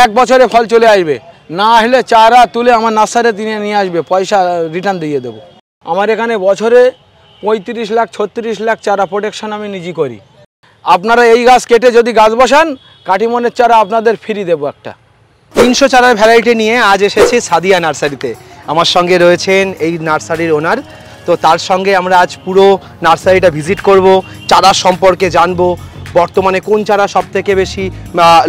1 বছরে ফল চলে আসবে, না হলে চারা তুলে আমার নার্সারিতে নিয়ে আসবে, পয়সা রিটার্ন দিয়ে দেবো। আমার এখানে বছরে 35 লাখ 36 লাখ চারা প্রোটেকশন আমি নিজেই করি। আপনারা এই গাছ কেটে যদি গাছ বসান, কাটিমনের চারা আপনাদের ফ্রি দেবো একটা। 300 চারার ভ্যারাইটি নিয়ে আজ এসেছি সাদিয়া নার্সারিতে। আমার সঙ্গে রয়েছেন এই নার্সারির ওনার। তো তার সঙ্গে আমরা আজ পুরো নার্সারিটা ভিজিট করব, চারা সম্পর্কে জানবো, বর্তমানে কোন চারা সব থেকে বেশি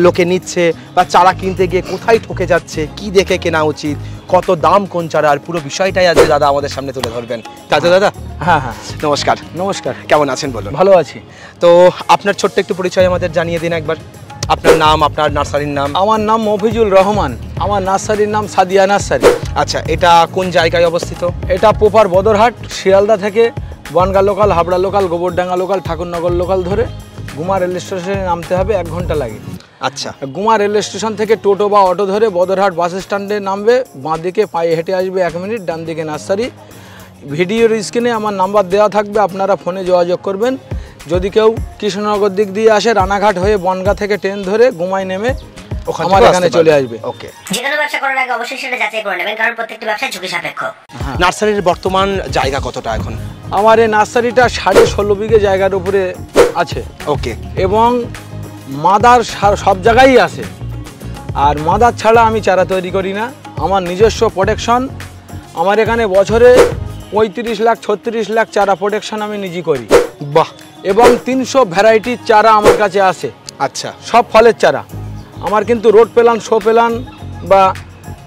লোকে নিচ্ছে, বা চারা কিনতে গিয়ে কোথায় ঠকে যাচ্ছে, কি দেখে কেনা উচিত, কত দাম কোন চারা, আর পুরো বিষয়টাই আজ দাদা আমাদের সামনে তুলে ধরবেন। তাতে দাদা হ্যাঁ হ্যাঁ নমস্কার। নমস্কার, কেমন আছেন বলুন? ভালো আছি। তো আপনার ছোট্ট একটু পরিচয় আমাদের জানিয়ে দিন একবার, আপনার নাম, আপনার নার্সারির নাম। আমার নাম মফিজুল রহমান, আমার নার্সারির নাম সাদিয়া নার্সারি। আচ্ছা, এটা কোন জায়গায় অবস্থিত? এটা পোপার বদরহাট, শিয়ালদা থেকে Bongaon local, Habra local, Gobardanga local, Thakurnagar local ধরে গুমা রেল স্টেশনে নামতে হবে, 1 ঘন্টা লাগে। আচ্ছা, গুমা রেল স্টেশন থেকে টোটো বা অটো ধরে বদরহাট বাস স্ট্যান্ডে নামবে, বাঁ দিকে পায়ে হেঁটে আসবে 1 মিনিট, ডান দিকে নার্সারি। ভিডিওর স্ক্রিনে আমার নাম্বার দেওয়া থাকবে, আপনারা ফোনে যোগাযোগ করবেন। যদি কেউ কৃষ্ণনগর দিক দিয়ে আসে, রানাঘাট হয়ে বনগা থেকে ট্রেন ধরে গুমায় নেমে আমার এখানে চলে আসবে। ওকে, যে কোনো ব্যবসা করার আগে অবশ্যই সেটা যাচাই করে নেবেন, কারণ প্রত্যেকটি ব্যবসা ঝুঁকি সাপেক্ষ। নার্সারির বর্তমান জায়গা কতটা এখন? আমার এই নার্সারিটা 16.5 বিঘে জায়গার উপরে আছে। ওকে, এবং মাদার সব জায়গায় আছে, আর মাদার ছাড়া আমি চারা তৈরি করি না। আমার নিজস্ব প্রোটেকশন, আমার এখানে বছরে 35 লাখ 36 লাখ চারা প্রোটেকশন আমি নিজেই করি। বাহ। এবং 300 ভ্যারাইটির চারা আমার কাছে আছে। আচ্ছা, সব ফলের চারা আমার, কিন্তু রোড প্ল্যান, শো প্ল্যান বা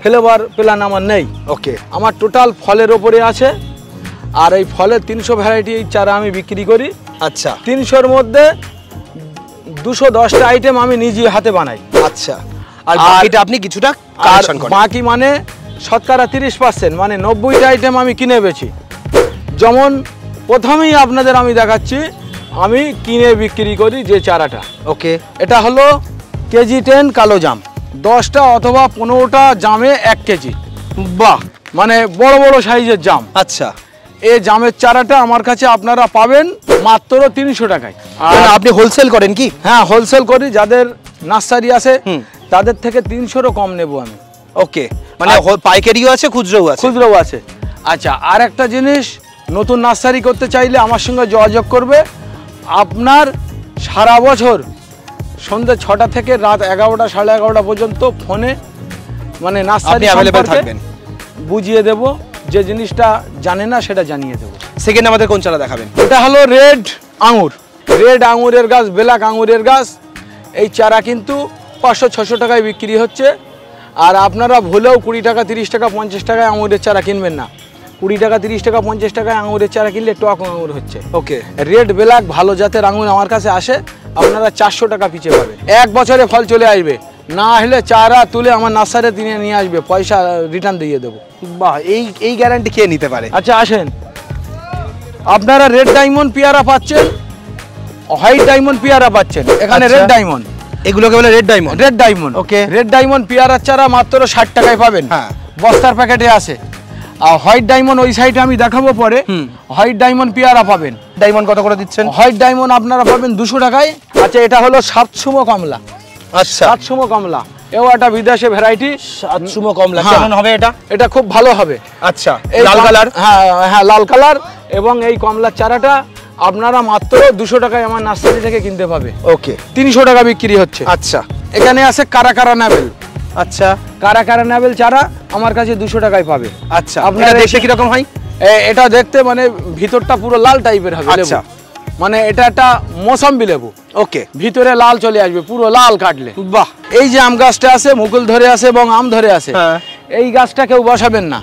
ফ্লেভার প্ল্যান আমার নেই। ওকে, আমার টোটাল ফলের ওপরে আছে। আর এই ফলের 300 ভ্যারাইটি চারা আমি বিক্রি করি। আচ্ছা, 300-র মধ্যে 210টা আইটেম আমি নিজে হাতে বানাই। আচ্ছা, আর বাকিটা আপনি কিছুটা কালেকশন করেন? বাকি মানে শতকরা 30%, মানে 90টা আইটেম আমি কিনে বেচি। যেমন প্রথমেই আপনাদের আমি দেখাচ্ছি, আমি কিনে বিক্রি করি যে চারাটা। ওকে, এটা হলো কেজি 10 কালো জাম, 10টা অথবা 15টা জামে 1 কেজি। বাহ, মানে বড় বড় সাইজের জাম। আচ্ছা, এই জামের চারাটা আমার কাছে আপনারা পাবেন মাত্র 300 টাকায়। আর আপনি হোলসেল করেন কি? হ্যাঁ, হোলসেল করি। যাদের নার্সারি আছে তাদের থেকে 300-ও কম নেব আমি। ওকে, মানে পাইকারিও আছে, খুচরোও আছে? খুচরোও আছে। আচ্ছা, আর একটা জিনিস, নতুন নার্সারি করতে চাইলে আমার সঙ্গে যোগাযোগ করবে। আপনার সারা বছর সন্ধ্যে 6টা থেকে রাত 11টা 11:30 পর্যন্ত ফোনে মানে নার্সারি অ্যাভেলেবল থাকবেন, বুঝিয়ে দেব। যে জিনিসটা জানে না সেটা জানিয়ে দেবো। সেকেন্ড আমাদের কোন চারা দেখাবেন? এটা হলো রেড আঙুর, রেড আঙুরের গাছ, ব্ল্যাক আঙুরের গাছ। এই চারা কিন্তু 500-600 টাকায় বিক্রি হচ্ছে। আর আপনারা ভুলেও 20 টাকা 30 টাকা 50 টাকায় আঙুরের চারা কিনবেন না। 20 টাকা 30 টাকা 50 টাকায় আঙুরের চারা কিনলে টক আঙুর হচ্ছে। ওকে, রেড ব্ল্যাক ভালো জাতের আঙুর আমার কাছে আসে, আপনারা 400 টাকা পিছে পাবেন। 1 বছরে ফল চলে আসবে, না হলে চারা তুলে আমার নার্সারিতে নিয়ে আসবে, পয়সা রিটার্ন দিয়ে দেবো। বাহ, এই গ্যারান্টি কে নিতে পারে? আচ্ছা আসেন, আপনারা রেড ডায়মন্ড পেয়ারা পাচ্ছেন, হোয়াইট ডায়মন্ড পেয়ারা পাচ্ছেন। এখানে রেড ডায়মন্ড, এগুলোকে বলে রেড ডায়মন্ড। রেড ডায়মন্ড, ওকে। রেড ডায়মন্ড পেয়ারার চারা মাত্র 60 টাকায় পাবেন। হ্যাঁ, বস্তার প্যাকেটে আছে। আর হোয়াইট ডায়মন্ড ওই সাইডে আমি দেখাবো পরে। হোয়াইট ডায়মন্ড পেয়ারা পাবেন। ডায়মন্ড কত করে দিচ্ছেন? হোয়াইট ডায়মন্ড আপনারা পাবেন 200 টাকায়। আচ্ছা, এটা হলো সাতসুমো কমলা। আচ্ছা, সাতসুমো কমলা এও একটা বিদেশি ভ্যারাইটি। সাতসুমো কমলা কেমন হবে এটা? এটা খুব ভালো হবে। আচ্ছা, এই লাল কালার? হ্যাঁ হ্যাঁ, লাল কালার। এবং এই কমলার চারাটা আপনারা মাত্র 200 টাকায় আমার নার্সারি থেকে কিনতে পাবে। ওকে, 300 টাকা বিক্রি হচ্ছে। আচ্ছা, এখানে আছে কারাকারা নাবেল। আচ্ছা, কারাকারা নাবেল চারা আমার কাছে 200 টাকায় পাবে। আচ্ছা, আপনারা দেখে কি রকম হয়? এটা দেখতে মানে ভিতরটা পুরো লাল টাইপের হবে। আচ্ছা, মানে এটা একটা মৌসম্বি লেবু। ওকে, ভিতরে লাল চলে আসবে, পুরো লাল কাটলে। বাহ। এই যে আম গাছটা আছে, মুকুল ধরে আছে এবং আম ধরে আছে, এই গাছটা কেউ বসাবেন না।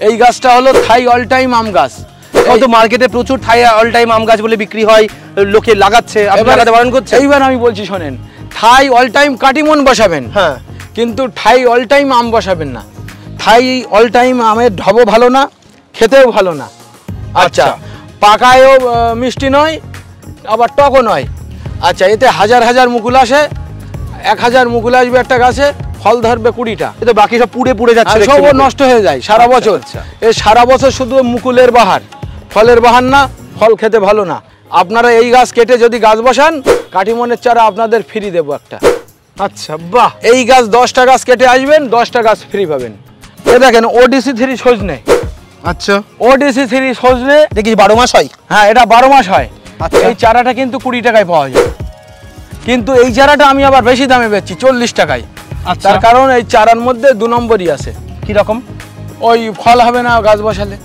এই গাছটা হলো থাই অল টাইম আম গাছ। কত মার্কেটে প্রচুর থাই অল টাইম আম গাছ বলে বিক্রি হয়, লোকে লাগাচ্ছে, আপনি লাগাতে বারণ করছেন? এইবার আমি বলছি শোনেন, থাই অল টাইম কাটিমন বসাবেন, হ্যাঁ, কিন্তু থাই অল টাইম আম বসাবেন না। থাই অল টাইম আমের ঢবও ভালো না, খেতেও ভালো না। আচ্ছা, পাকায়ও মিষ্টি নয়, আবার টকও নয়। আচ্ছা, এতে হাজার হাজার মুকুল আসে, 1000 মুকুল আসবে একটা গাছে, ফল ধরবে 20টা। তো বাকি সব পুড়ে পুড়ে যাচ্ছে, সব নষ্ট হয়ে যায় সারা বছর। এই সারা বছর শুধু মুকুলের বাহার, ফলের বাহার না, ফল খেতে ভালো না। আপনারা এই গাছ কেটে যদি গাছ বসান, কাটিমনের চারা আপনাদের ফ্রি দেবো একটা। আচ্ছা বাহ, এই গাছ 10টা গাছ কেটে আসবেন, 10টা গাছ ফ্রি পাবেন। এ দেখেন ওডিসি 3 সজনে, আচ্ছা ওডিসি 3 সজনে, দেখি 12 মাস হয়? হ্যাঁ এটা 12 মাস হয়। আচ্ছা। এই চারাটা কিন্তু 20 টাকায় পাওয়া যায়, কিন্তু এই চারাটা আমি আবার বেশি দামে বেচছি 40 টাকায়। আচ্ছা, তার কারণ এই চারার মধ্যে 2 নম্বরই আছে। কি রকম? ওই ফল হবে না গাছ বসালে,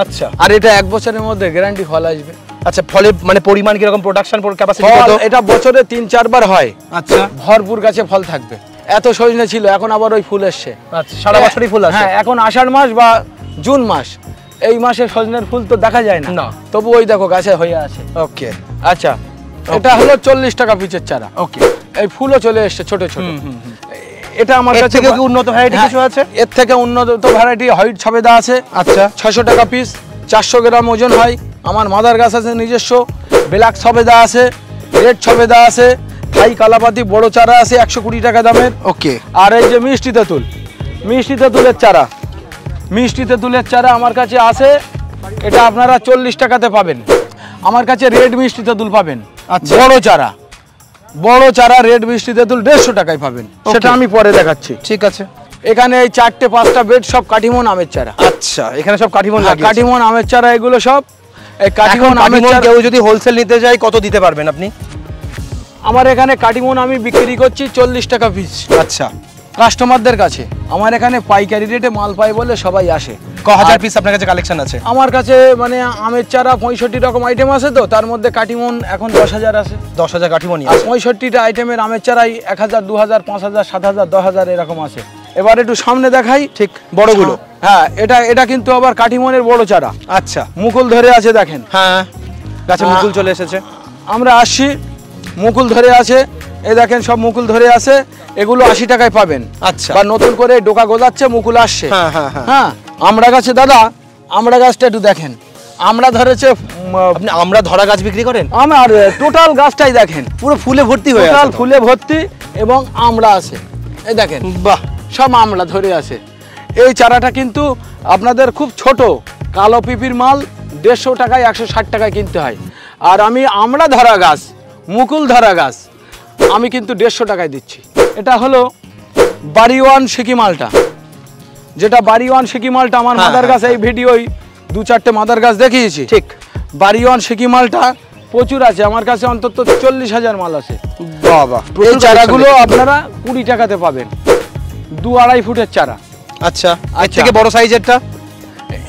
আচ্ছা আর এটা 1 বছরের মধ্যে গ্যারান্টি ফল আসবে। আচ্ছা, ফলে মানে পরিমাণ কি রকম, প্রোডাকশন ক্যাপাসিটি ফল কত? এটা বছরে 3-4 বার হয়, আচ্ছা ভরপুর গাছে ফল থাকবে। এত সজনে ছিল, এখন আবার ওই ফুল এসছে। আচ্ছা, সারা বছরই ফুল আসে? হ্যাঁ, এখন আষাঢ় মাস বা জুন মাস, এই মাসে সজনের ফুল তো দেখা যায় না, না। তবু ওই দেখো গাছে হয়ে আছে। ওকে আচ্ছা, এটা হলো 40 টাকা পিচের চারা। ওকে, এই ফুলও চলে এসছে ছোট ছোট। এটা আমার এর কাছে থেকে কি উন্নত ভ্যারাইটি কিছু আছে? এর থেকে উন্নত ভ্যারাইটি হোয়াইট সবেদা আছে। আচ্ছা 600 টাকা পিস, 400 গ্রাম ওজন হয়। আমার মাদার গাছ আছে নিজস্ব, ব্ল্যাক সবেদা আছে, রেড সবেদা আছে, থাই কালাপাতি বড় চারা আছে 120 টাকা দামের। ওকে, আর এই যে মিষ্টি তেঁতুল, মিষ্টি তেঁতুলের চারা, মিষ্টি তেঁতুলের চারা আমার কাছে আছে, এটা আপনারা 40 টাকাতে পাবেন। আমার কাছে রেড মিষ্টি তেঁতুল পাবেন, আচ্ছা। বড় চারা, বড় চারা রেড মিষ্টি তেঁতুল 150 টাকায় পাবেন, সেটা আমি পরে দেখাচ্ছি। ঠিক আছে। এখানে এই 4-5টা বেড সব কাটিমন আমের চারা। আচ্ছা, এখানে সব কাঠিমন হ্যাঁ, লাগিয়েছে। কাটিমন আমের চারা এগুলো সব। এই কাটিমন আমের চারা কেউ যদি হোলসেল নিতে যায় কত দিতে পারবেন আপনি? আমার এখানে কাটিমন আমি বিক্রি করছি 40 টাকা পিস আচ্ছা, কাস্টমারদের কাছে। আমার এখানে পাইকারি রেটে মাল পাই বলে সবাই আসে। হাজার পিস আপনার কাছে কালেকশন আছে? আমার কাছে মানে আমের চারা 65 রকম আইটেম আছে, তো তার মধ্যে কাটিমন এখন 10,000 আছে। 10,000 কাঠিমনি আর আছে? 65টা আইটেমের আমের চারাই 1000, 2000, 5000, 7000, 10,000 এরকম আছে। এবার একটু সামনে দেখাই। ঠিক, বড়গুলো? হ্যাঁ, এটা কিন্তু আবার কাটিমনের বড় চারা। আচ্ছা, মুকুল ধরে আছে দেখেন। হ্যাঁ, গাছে মুকুল চলে এসেছে। আমরা আসছি, মুকুল ধরে আছে, এই দেখেন সব মুকুল ধরে আছে। এগুলো 80 টাকায় পাবেন। আচ্ছা, বা নতুন করে ডোকা গোজাচ্ছে, মুকুল আসছে। হ্যাঁ হ্যাঁ হ্যাঁ। হ্যাঁ, আমরা গাছে দাদা, আমরা গাছটা একটু দেখেন, আমরা ধরেছে আপনি আমরা ধরা গাছ বিক্রি করেন? আমার টোটাল গাছটাই দেখেন, পুরো ফুলে ভর্তি হয়ে টোটাল আছে তো? ফুলে ভর্তি এবং আমড়া আছে। এই দেখেন বাহ, সব আমড়া ধরে আছে। এই চারাটা কিন্তু আপনাদের খুব ছোট, কালো পিপির মাল 150 টাকায় 160 টাকায় কিনতে হয়। আর আমি আমড়া ধরা গাছ, মুকুল ধরা গাছ আমি কিন্তু 150 টাকায় দিচ্ছি। এটা হলো বাড়িওয়ান সিকিমালটা, যেটা বাড়িওয়ান সিকিমালটা আমার হ্যাঁ, মাদার গাছ, হ্যাঁ, এই ভিডিওই 2-4টে মাদার গাছ দেখিয়েছি। ঠিক। বাড়িওয়ান সিকিমালটা প্রচুর আছে আমার কাছে, অন্তত 40,000 মাল আছে। বাবা, এই চারাগুলো আপনারা 20 টাকাতে পাবেন, 2-2.5 ফুটের চারা। আচ্ছা, এর থেকে বড় সাইজেরটা?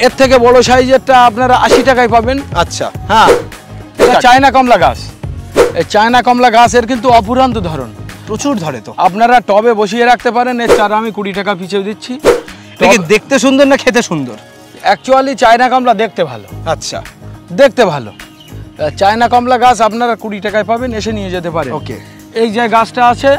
এর থেকে বড় সাইজেরটা আপনারা 80 টাকায় পাবেন। আচ্ছা, হ্যাঁ, এটা চায়না কমলা গাছ। এই চায়না কমলা গাছের কিন্তু অপুরান্ত ধরন, প্রচুর ধরে তো। আপনারা টবে বসিয়ে রাখতে পারেন। এর চারা আমি 20 টাকা পিছিয়ে দিচ্ছি। দেখতে সুন্দর না খেতে সুন্দর? অ্যাকচুয়ালি চায়না কমলা দেখতে ভালো। আচ্ছা, দেখতে ভালো। চায়না কমলা গাছ আপনারা 20 টাকায় পাবেন, এসে নিয়ে যেতে পারেন। ওকে। এই যে গাছটা আছে,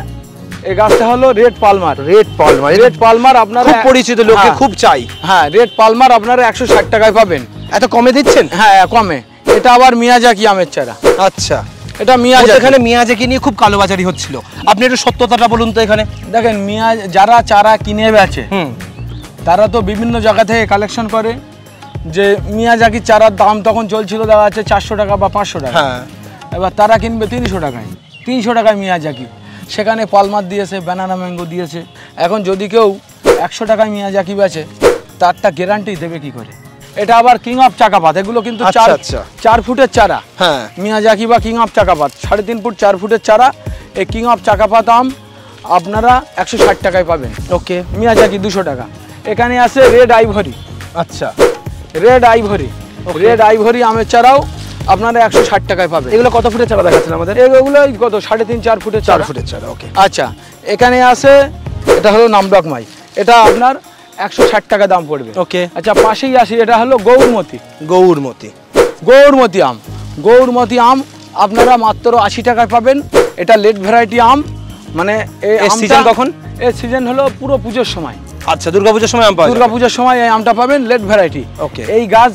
এই গাছটা হলো red Palmer. Red Palmer? Red Palmer আপনারা খুব পরিচিত, লোকে খুব চাই। হ্যাঁ, রেড পালমার আপনারা 160 টাকায় পাবেন। এত কমে দিচ্ছেন? হ্যাঁ, কমে। এটা আবার মিয়াজাকি আমের চারা। আচ্ছা, এটা মিয়াজাকি। এখানে মিয়াজাকি নিয়ে খুব কালোবাজারি হচ্ছিল, আপনি একটু সত্যতাটা বলুন তো। এখানে দেখেন, যারা চারা কিনে বেচে হুম, তারা তো বিভিন্ন জায়গা থেকে কালেকশন করে, যে মিয়াজাকির চারার দাম তখন চলছিল দেখা যাচ্ছে 400 টাকা বা 500 টাকা। হ্যাঁ, এবার তারা কিনবে 300 টাকায়, 300 টাকায় মিয়াজাকি। সেখানে পালমার দিয়েছে, ব্যানানা ম্যাঙ্গো দিয়েছে। এখন যদি কেউ 100 টাকায় মিয়াজাকি বেচে, তারটা গ্যারান্টি দেবে কি করে? এটা আবার কিং অফ চাকাপাত, এগুলো কিন্তু 4 ফুটের চারা। হ্যাঁ, মিয়াজাকি বা কিং অফ চাকাপাত 3.5 ফুট 4 ফুটের চারা। এই কিং অফ চাকাপাত আম আপনারা 160 টাকায় পাবেন। ওকে। মিয়াজাকি 200 টাকা। এখানে আছে রেড আইভরি। আচ্ছা, রেড আইভরি, রেড আইভরি আমের চারাও আপনারা 160 টাকায় পাবেন। এগুলো কত ফুটের চারা দেখাচ্ছেন আমাদের? এগুলো কত 3.5-4 ফুটের 4 ফুটের চারা। ওকে। আচ্ছা, এখানে আছে, এটা হলো নামডকমাই, এটা আপনার 160 টাকা দাম পড়বে। ওকে। আচ্ছা, পাশেই আসি, এটা হলো গৌরমতি। গৌরমতি? গৌরমতি আম, গৌরমতি আম আপনারা মাত্র 80 টাকায় পাবেন। এটা লেট ভ্যারাইটি আম, মানে এর সিজন কখন? এর সিজন হলো পুরো পুজোর সময়। আচ্ছা, দুর্গাপূজার সময় আম পাওয়া যায়? দুর্গাপূজার সময় এই আমটা পাবেন, লেট ভ্যারাইটি। ওকে। এই গাছ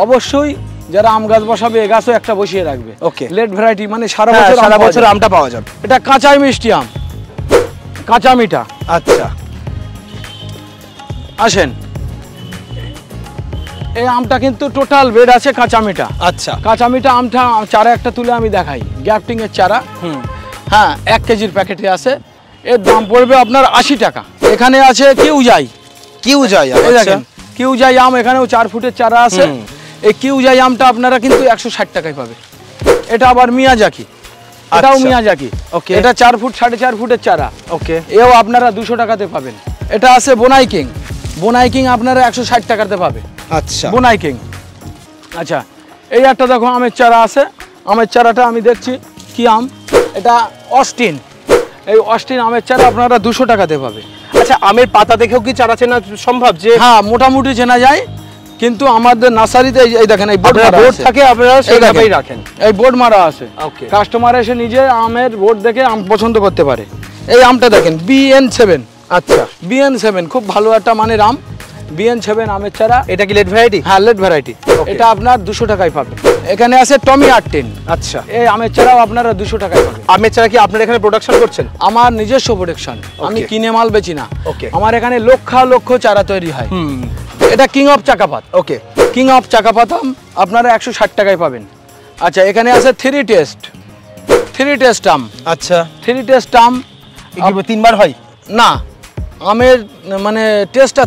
অবশ্যই যারা আম গাছ বসাবে, এই গাছও একটা বসিয়ে রাখবে। ওকে। লেট ভ্যারাইটি মানে সারা বছর আমটা পাওয়া যাবে। এটা কাঁচাই মিষ্টি আম, কাঁচা মিঠা। আচ্ছা, আসেন, এই আমটা কিন্তু টোটাল বেড আছে কাঁচা মিঠা। আচ্ছা, কাঁচা মিঠা আমটা চারা একটা তুলে আমি দেখাই, গ্যাপটিং এর চারা। হুম, হ্যাঁ, 1 কেজির প্যাকেটে আছে। এর দাম পড়বে আপনার 80 টাকা। এখানে আছে কিউজাই, কিউজাই, এই দেখেন কিউজাই আম, এখানেও 4 ফুটের চারা আছে। এই কিউজাই আমটা আপনারা কিন্তু 160 টাকায় পাবে। এটা আবার মিয়াজাকি, এটাও মিয়াজাকি। ওকে, এটা 4 ফুট 4.5 ফুটের চারা। ওকে, এও আপনারা 200 টাকাতে পাবেন। এটা আছে বোনাই কিং, বোনাই কিং আপনারা 160 টাকাতে পাবে। আচ্ছা, বোনাই কিং। আচ্ছা, এই একটা দেখো আমের চারা আছে। আমের চারাটা আমি দেখছি কি আম, এটা অস্টিন। এই অস্টিন আমের চারা আপনারা 200 টাকাতে পাবে। আচ্ছা, আমের পাতা দেখেও কি চারা চেনা সম্ভব? যে হ্যাঁ, মোটামুটি চেনা যায়, কিন্তু আমাদের নার্সারিতে এই দেখেন এই বোর্ড থাকে, আপনারা সেইভাবেই রাখেন। এই বোর্ড মারা আছে, ওকে, কাস্টমার এসে নিজে আমের বোর্ড দেখে আম পছন্দ করতে পারে। এই আমটা দেখেন BN7। আচ্ছা, BN7 খুব ভালো একটা মানের আম। BN7 আমের চারা। এটা কি লেট ভ্যারাইটি? হ্যাঁ, লেট ভ্যারাইটি। এটা আপনার 200 টাকায় পাবেন। এখানে আছে টমি 18। আচ্ছা, এই আমের চারাও আপনারা 200 টাকায় পাবেন। আমের চারা কি আপনারা এখানে প্রোডাকশন করছেন? আমার নিজস্ব প্রোডাকশন, আমি কিনে মাল বেচি না। ওকে, আমার এখানে লক্ষ লক্ষ চারা তৈরি হয়। এটা king of Chakapat. Okay, king of Chakapat আম আপনারা 160 টাকায় পাবেন। আচ্ছা, এখানে আছে 3 টেস্ট আম। আচ্ছা, 3 টেস্ট আম 3বার হয় না, আমের মানে টেস্টটা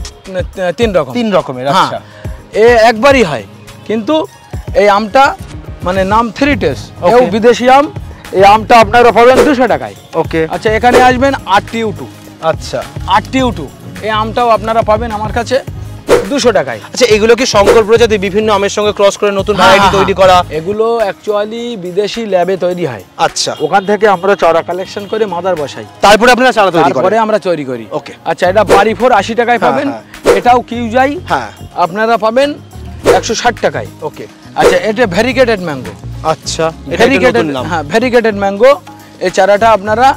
3 রকম, 3 রকমের। হ্যাঁ, আচ্ছা, এ একবারই হয়, কিন্তু এই আমটা মানে নাম 3 টেস্ট। এও বিদেশি আম। এই আমটা আপনারা পাবেন 200 টাকায়। ওকে, আচ্ছা, এখানে আসবেন RTU2। আচ্ছা, RTU2 এই আমটাও আপনারা পাবেন আমার কাছে 200 টাকায়। আচ্ছা, এগুলো কি সংকর প্রজাতি বিভিন্ন আমের সঙ্গে ক্রস করে নতুন ভ্যারাইটি তৈরি করা? এগুলো অ্যাকচুয়ালি বিদেশি ল্যাবে তৈরি হয়। আচ্ছা, ওখান থেকে আমরা চারা কালেকশন করে মাদার বসাই, তারপরে আপনারা চারা তৈরি করেন? তারপরে আমরা তৈরি করি। ওকে, আচ্ছা, এটা বাড়ি 4 80 টাকায় পাবেন। এটাও কিউজাই, হ্যাঁ, আপনারা পাবেন 160 টাকায়। ওকে, আচ্ছা, এটা ভেরিগেটেড ম্যাঙ্গো। আচ্ছা, ভেরিগেটেড, হ্যাঁ, ভেরিগেটেড ম্যাঙ্গো। এই চারাটা আপনারা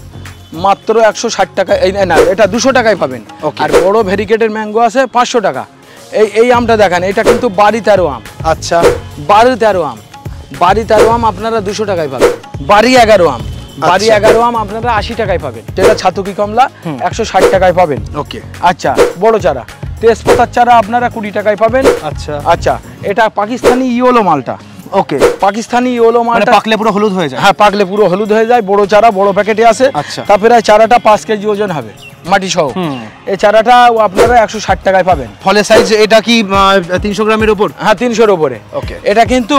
মাত্র 160 টাকা, এই না, এটা 200 টাকায় পাবেন। আর বড় ভেরিগেটেড ম্যাঙ্গো আছে 500 টাকা। এই আমটা দেখেন, এটা কিন্তু বাড়ি 13 আম। আচ্ছা, বাড়ি 13 আম, বাড়ি 13 আম আপনারা 200 টাকায় পাবেন। বাড়ি 11 আম, বাড়ি 11 আম আপনারা 80 টাকায় পাবেন। যেটা ছাতুকি কমলা 160 টাকায় পাবেন। ওকে, আচ্ছা, বড় চারা তেজপাতার চারা আপনারা 20 টাকায় পাবেন। আচ্ছা, আচ্ছা, এটা পাকিস্তানি ইয়েলো মালটা। ওকে, পাকিস্তানি ইয়েলো মালটা পাকলে পুরো হলুদ হয়ে যায়? হ্যাঁ, পাকলে পুরো হলুদ হয়ে যায়। বড় চারা, বড় প্যাকেটে আছে। আচ্ছা, তারপরে চারাটা 5 কেজি ওজন হবে মাটি সহ। এই চারাটা আপনারা 160 টাকায় পাবেন। ফলের সাইজ এটা কি 300 গ্রামের উপর? হ্যাঁ, 300-র উপরে। ওকে, এটা কিন্তু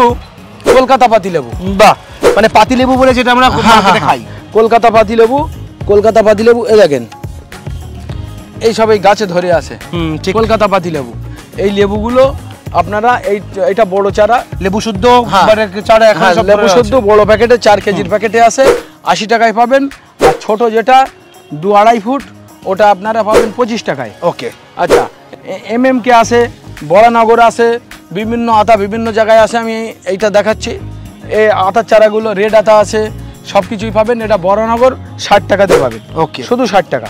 কলকাতা পাতি লেবু। বাহ, মানে পাতি লেবু বলে যেটা আমরা মার্কেটে খাই। কলকাতা পাতি লেবু, কলকাতা পাতি লেবু। এই দেখেন, এই সব এই গাছে ধরে আছে ঠিক, কলকাতা পাতি লেবু। এই লেবুগুলো আপনারা এইটা বড় চারা, লেবু শুদ্ধ চারা, লেবু শুদ্ধ বড় প্যাকেটে 4 কেজির প্যাকেটে আছে, 80 টাকায় পাবেন। আর ছোট যেটা 2-2.5 ফুট, ওটা আপনারা পাবেন 25 টাকায়। ওকে, আচ্ছা, MMK আছে, বরানগর আছে, বিভিন্ন আতা বিভিন্ন জায়গায় আছে। আমি এইটা দেখাচ্ছি। এই আতার চারাগুলো রেড আতা আছে, সব কিছুই পাবেন। এটা বরানগর 60 টাকাতে পাবেন। ওকে, শুধু 60 টাকা।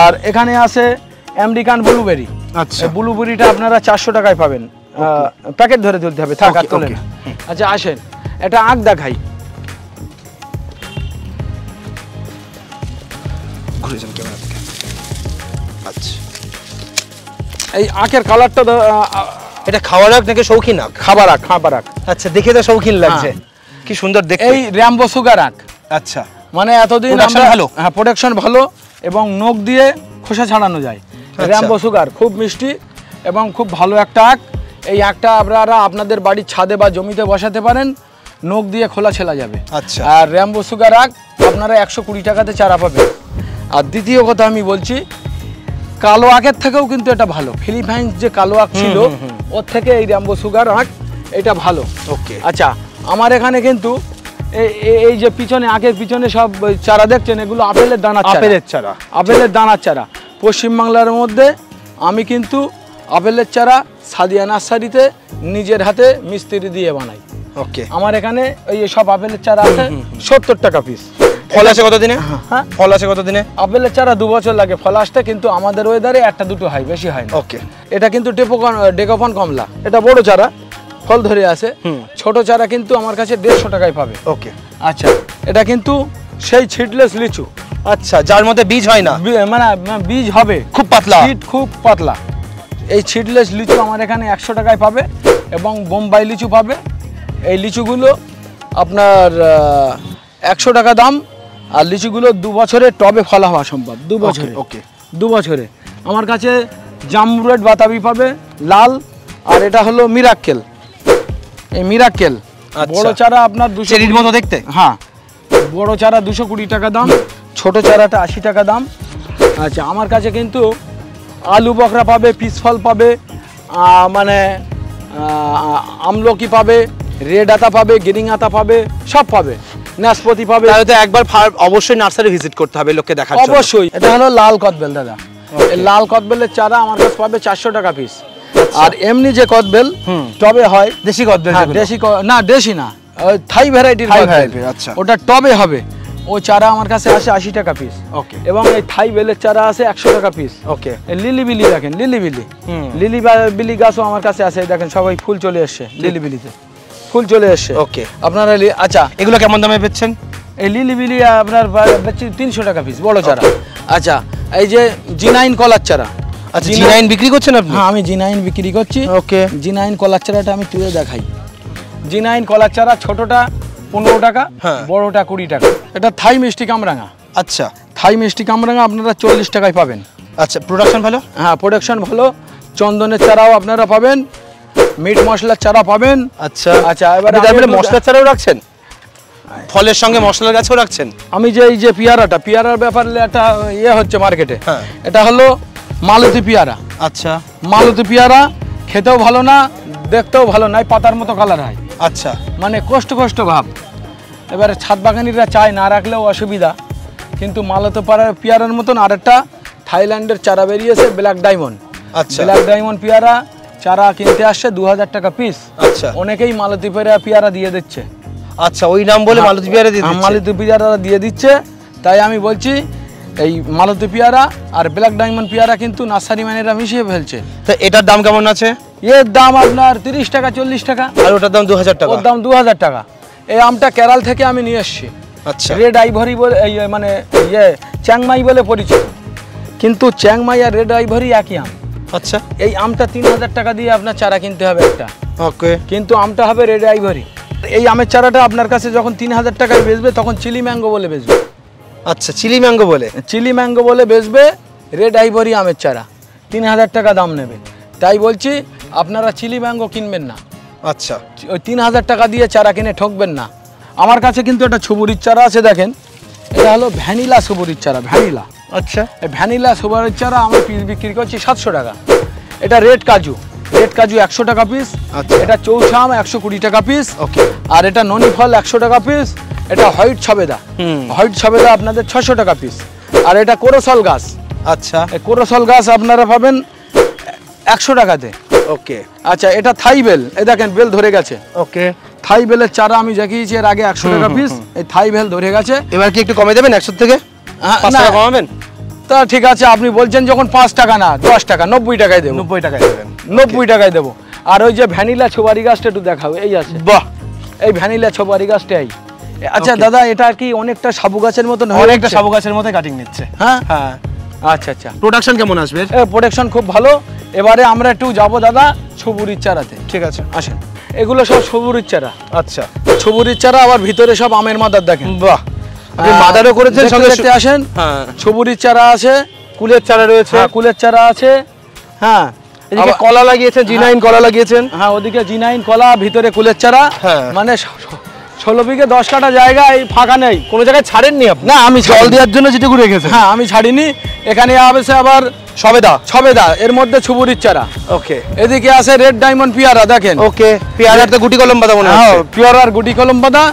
আর এখানে আছে আমেরিকান ব্লুবেরি। আচ্ছা, ব্লুবেরিটা আপনারা 400 টাকায় পাবেন। প্যাকেট ধরে তুলতে হবে, থাক আর তোলেন। আচ্ছা, আসেন, এটা আখ দেখাই। ঘুরে যান ক্যামেরা থেকে। আচ্ছা, এই আখের কালারটা এটা খাওয়ার আখ নাকি শৌখিন আখ? খাবার আখ, খাবার আখ। আচ্ছা, দেখে তো শৌখিন লাগছে, কি সুন্দর দেখতে। এই র্যাম্বো সুগার আখ। আচ্ছা, মানে এতদিন ভালো, হ্যাঁ, প্রোডাকশন ভালো এবং নখ দিয়ে খোসা ছাড়ানো যায়। র্যাম্বো সুগার খুব মিষ্টি এবং খুব ভালো একটা আখ। এই আখটা আপনারা আপনাদের বাড়ির ছাদে বা জমিতে বসাতে পারেন, নখ দিয়ে খোলা ছেলা যাবে। আচ্ছা, আর র্যাম্বো সুগার আখ আপনারা 120 টাকাতে চারা পাবেন। আর দ্বিতীয় কথা আমি বলছি, কালো আখের থেকেও কিন্তু এটা ভালো। ফিলিপাইন্স যে কালো আখ ছিল, ওর থেকে এই র্যাম্বো সুগার আখ এটা ভালো। ওকে, আচ্ছা, আমার এখানে কিন্তু এই যে পিছনে আখের পিছনে সব চারা দেখছেন, এগুলো আপেলের দানার চারা। আপেলের চারা, আপেলের দানার চারা। পশ্চিমবাংলার মধ্যে আমি কিন্তু আপেলের চারা সাদিয়া নার্সারিতে নিজের হাতে মিস্ত্রি দিয়ে বানাই। ওকে, আমার এখানে এই সব আপেলের চারা আছে 70 টাকা পিস। ফল আসে কতদিনে? হ্যাঁ, ফল আসে কতদিনে? আপেলের চারা 2 বছর লাগে ফল আসতে, কিন্তু আমাদের ওয়েদারে 1-2 হয়, বেশি হয় না। ওকে, এটা কিন্তু ডেকোফন কমলা। এটা বড় চারা, ফল ধরে আছে। ছোট চারা কিন্তু আমার কাছে 150 টাকায় পাবে। ওকে, আচ্ছা, এটা কিন্তু সেই সিডলেস লিচু। আচ্ছা, যার মধ্যে বীজ হয় না, মানে বীজ হবে, খুব পাতলা, সিড খুব পাতলা। এই সিডলেস লিচু আমার এখানে 100 টাকায় পাবে এবং বোম্বাই লিচু পাবে। এই লিচুগুলো আপনার 100 টাকা দাম, আর লিচুগুলো 2 বছরে টবে ফলা হওয়া সম্ভব, 2 বছরে। ওকে 2 বছরে। আমার কাছে জাম্বু রেড বাতাবি পাবে লাল, আর এটা হলো মিরাক্কেল। এই মিরাক্কেল বড় চারা আপনার 200 চেরির মতো দেখতে। হ্যাঁ, বড় চারা 220 টাকা দাম, ছোট চারাটা 80 টাকা দাম। আচ্ছা, আমার কাছে কিন্তু আলু বকরা পাবে, পিস ফল পাবে, মানে আমলকি পাবে, রেড আতা পাবে, গ্রিন আতা পাবে, সব পাবে, নাশপাতি পাবে। তাহলে তো একবার অবশ্যই নার্সারি ভিজিট করতে হবে লোককে দেখার জন্য। অবশ্যই। এটা হলো লাল কদবেল দাদা। এই লাল কদবেলের চারা আমার কাছে পাবে 400 টাকা পিস। আর এমনি যে কদবেল টবে হয়, দেশি কদবেল, না দেশি না, থাই ভ্যারাইটির কদবেল, আচ্ছা, ওটা টবে হবে। ও চারা আমার কাছে আসে 80 টাকা পিস। ওকে। এবং এই থাই বেলের চারা আছে 100 টাকা পিস। ওকে। লিলি বিলি দেখেন, লিলি বিলি গাছও আমার কাছে আছে, দেখেন সবাই ফুল চলে এসছে, লিলি বিলিতে ফুল চলে এসছে। ওকে। আপনারা আচ্ছা, এগুলো কেমন দামে বেচছেন? এই লিলি বিলি আপনার 300 টাকা পিস, বড় চারা। আচ্ছা, এই যে জি9 কলার চারা। আচ্ছা, জি9 বিক্রি করছেন আপনি? হ্যাঁ, আমি জি9 বিক্রি করছি। ওকে। জি9 কলার চারাটা আমি তুলে দেখাই। জি9 কলার চারা ছোটটা 15 টাকা, বড়টা 20 টাকা। এটা থাই মিষ্টি কামরাঙা। আচ্ছা, থাই মিষ্টি কামরাঙা আপনারা 40 টাকায় পাবেন। আচ্ছা, প্রোডাকশন ভালো? হ্যাঁ, প্রোডাকশন ভালো। চন্দনের চারাও আপনারা পাবেন, মিট মশলার চারা পাবেন। আচ্ছা আচ্ছা, এবারে তারপরে মশলার চারাও রাখছেন, ফলের সঙ্গে মশলার গাছও রাখছেন? আমি যে এই যে পিয়ারার ব্যাপারে একটা হচ্ছে মার্কেটে, হ্যাঁ, এটা হলো মালতী পিয়ারা। আচ্ছা, মালতী পিয়ারা খেতেও ভালো না, দেখতেও ভালো নয়, পাতার মতো কালার হয়। আচ্ছা, মানে কষ্ট ভাব। এবারে ছাদ বাগানিরা চায় না রাখলেও অসুবিধা, কিন্তু মালতী পিয়ারার মতন আরেকটা থাইল্যান্ডের চারা বেরিয়েছে, ব্ল্যাক ডায়মন্ড। আচ্ছা, ব্ল্যাক ডায়মন্ড পিয়ারা চারা কিনতে আসছে 2000 টাকা পিস। আচ্ছা, অনেকেই মালতী পিয়ারা দিয়ে দিচ্ছে। আচ্ছা, ওই নাম বলে মালতী পিয়ারা দিয়ে দিচ্ছে? মালতী পিয়ারা দিয়ে দিচ্ছে। তাই আমি বলছি, এই মালতী পিয়ারা আর ব্ল্যাক ডায়মন্ড পিয়ারা কিন্তু নার্সারি ম্যানেরা মিশিয়ে ফেলছে। তো এটার দাম কেমন আছে? এর দাম আপনার 30 টাকা 40 টাকা। আর ওটার দাম 2000 টাকা? ওর দাম 2000 টাকা। এই আমটা কেরাল থেকে আমি নিয়ে এসেছি। আচ্ছা, রেড আইভরি বলে, মানে চ্যাংমাই বলে পরিচিত, কিন্তু চ্যাংমাই আর রেড আইভরি একই আম। আচ্ছা, এই আমটা 3000 টাকা দিয়ে আপনার চারা কিনতে হবে একটা। ওকে। কিন্তু আমটা হবে রেড আইভরি। এই আমের চারাটা আপনার কাছে যখন 3000 টাকায় বেচবে, তখন চিলি ম্যাঙ্গো বলে বেচবে। আচ্ছা, চিলি ম্যাঙ্গো বলে বেচবে রেড আইভরি আমের চারা, 3000 টাকা দাম নেবে। তাই বলছি, আপনারা চিলি ম্যাঙ্গো কিনবেন না। আচ্ছা, ওই 3000 টাকা দিয়ে চারা কিনে ঠকবেন না। আমার কাছে কিন্তু একটা ছবুরির চারা আছে, দেখেন, এটা হলো ভ্যানিলা ছবুরির চারা, ভ্যানিলা। আচ্ছা, এই ভ্যানিলা ছবুরির চারা আমি পিস বিক্রি করছি 700 টাকা। এটা রেড কাজু 100 টাকা পিস। এটা চৌষা আম 120 টাকা পিস। ওকে। আর এটা ননি ফল 100 টাকা পিস। এটা হোয়াইট ছবেদা, আপনাদের 600 টাকা পিস। আর এটা কোরসল গাছ। আচ্ছা, এই কোরসল গাছ আপনারা পাবেন 100 টাকাতে। ওকে। আচ্ছা, এটা থাই বেল, এই দেখেন বেল ধরে গেছে। ওকে। থাই বেলের চারা আমি দেখিয়েছি এর আগে 100 টাকা পিস। এই থাই বেল ধরে গেছে। এবার কি একটু কমে দেবেন 100 থেকে? 5 টাকা কমাবেন? তা ঠিক আছে, আপনি বলছেন যখন 5 টাকা না 10 টাকা, 90 টাকায় দেবো। 90 টাকায় দেবেন? 90 টাকায় দেবো। আর ওই যে ভ্যানিলা ছোবারি গাছটা একটু দেখাও, এই আছে। বাহ, এই ভ্যানিলা ছোবারি গাছটাই। আচ্ছা দাদা, এটা কি অনেকটা সাবু গাছের মতন? অনেকটা সাবু গাছের মতো কাটিং নিচ্ছে। হ্যাঁ হ্যাঁ। আচ্ছা আচ্ছা, প্রোডাকশন কেমন আসবে? প্রোডাকশন খুব ভালো। এবারে আমরা একটু যাবো দাদা ছবুরির চারাতে। ঠিক আছে, আসেন। এগুলো সব ছবুরির চারা। আচ্ছা, ছবুরির চারা, আবার ভিতরে সব আমের মাদার দেখেন। বাহ, আপনি মাদারও করেছেন সঙ্গে? দেখতে আসেন। হ্যাঁ, ছবুরির চারা আছে, কুলের চারা রয়েছে। কুলের চারা আছে। হ্যাঁ, এদিকে কলা লাগিয়েছেন, জি9 কলা লাগিয়েছেন। হ্যাঁ, ওদিকে জি9 কলা, ভিতরে কুলের চারা। হ্যাঁ, মানে 16 বিঘে 10 কাঠা জায়গা এই ফাঁকা নেই। কোনো জায়গায় ছাড়েননি আপনি? না, আমি জল দেওয়ার জন্য যেটুকু রেখেছেন। হ্যাঁ, আমি ছাড়িনি। এখানে আছে আবার ছবেদা, এর মধ্যে ছবুরির চারা। ওকে। এদিকে আছে রেড ডায়মন্ড পিয়ারা, দেখেন। ওকে। পিয়ারার তো গুটি কলম বাঁধা মনে হচ্ছে। হ্যাঁ, পিয়ারার গুটি কলম বাঁধা।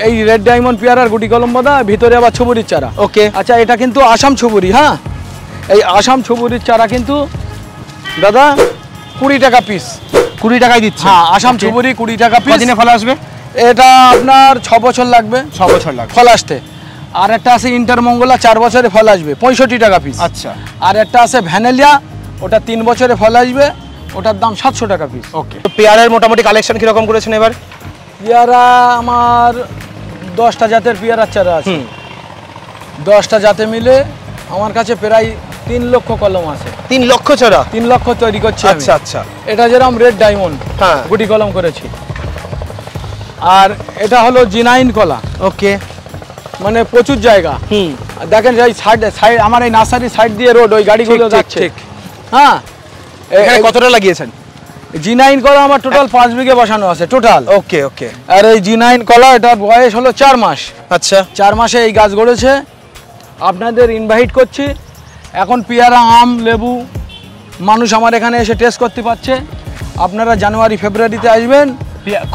এই রেড ডায়মন্ড পিয়ারার গুটি কলম বাঁধা, ভিতরে আবার ছবুরির চারা। ওকে। আচ্ছা, এটা কিন্তু আসাম ছবুরি। হ্যাঁ, এই আসাম ছবুরির চারা কিন্তু দাদা 20 টাকা পিস। 20 টাকায় দিচ্ছে? হ্যাঁ, আসাম ছবুরি 20 টাকা পিস। কতদিনে ফল আসবে? এটা আপনার 6 বছর লাগবে। 6 বছর লাগবে ফল আসতে। আর একটা আছে ইন্টারমঙ্গলা, 4 বছরে ফল আসবে, 65 টাকা পিস। আচ্ছা। আর একটা আছে ভ্যানেলিয়া, ওটা 3 বছরে ফল আসবে, ওটার দাম 700 টাকা পিস। ওকে। তো পেয়ারার মোটামুটি কালেকশন কিরকম করেছেন এবার? পেয়ারা আমার 10টা জাতের পেয়ারার চারা আছে। 10টা জাতে মিলে আমার কাছে প্রায় 3 লক্ষ কলম আছে। 3 লক্ষ চারা? 3 লক্ষ তৈরি করছি। আচ্ছা আচ্ছা। এটা যেরকম রেড ডায়মন্ড, হ্যাঁ, গুটি কলম করেছি। আর এটা হলো জি9 কলা। ওকে। মানে প্রচুর জায়গা। দেখেন এই সাইড আমার এই নার্সারি সাইড দিয়ে রোড, ওই গাড়িগুলো যাচ্ছে। হ্যাঁ, এখানে কতটা লাগিয়েছেন? G9 কলা আমার টোটাল 5 বিঘে বসানো আছে টোটাল। ওকে ওকে। আর এই G9 কলা এটার বয়স হলো 4 মাস। আচ্ছা, 4 মাসে এই গাছ গড়েছে। আপনাদের ইনভাইট করছি, এখন পেয়ারা, আম, লেবু মানুষ আমার এখানে এসে টেস্ট করতে পারছে। আপনারা জানুয়ারি ফেব্রুয়ারিতে আসবেন,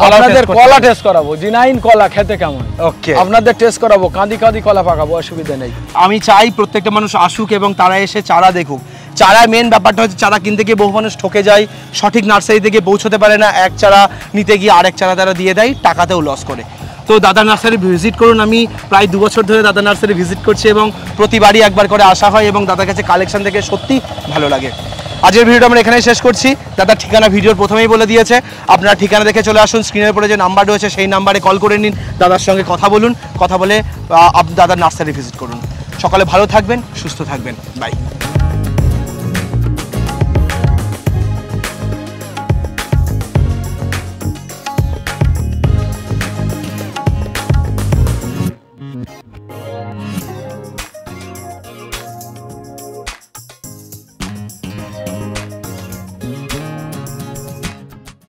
আপনাদের কলা টেস্ট করাবো, G9 কলা খেতে কেমন ওকে, আপনাদের টেস্ট করাবো, কাঁদি কাঁদি কলা পাকাবো, অসুবিধা নেই। আমি চাই প্রত্যেকটা মানুষ আসুক এবং তারা এসে চারা দেখুক। চারা মেন ব্যাপারটা হচ্ছে চারা কিনতে গিয়ে বহু মানুষ ঠকে যায়, সঠিক নার্সারি থেকে পৌঁছতে পারে না, এক চারা নিতে গিয়ে আরেক চারা তারা দিয়ে দেয়, টাকাতেও লস করে। তো দাদা নার্সারি ভিজিট করুন। আমি প্রায় 2 বছর ধরে দাদা নার্সারি ভিজিট করছি এবং প্রতিবারই একবার করে আসা হয় এবং দাদার কাছে কালেকশন থেকে সত্যি ভালো লাগে। আজকের ভিডিওটা আমরা এখানেই শেষ করছি। দাদার ঠিকানা ভিডিওর প্রথমেই বলে দিয়েছে, আপনারা ঠিকানা দেখে চলে আসুন। স্ক্রিনের উপরে যে নাম্বার রয়েছে সেই নাম্বারে কল করে নিন, দাদার সঙ্গে কথা বলুন, কথা বলে দাদার নার্সারি ভিজিট করুন। সকালে ভালো থাকবেন, সুস্থ থাকবেন, বাই।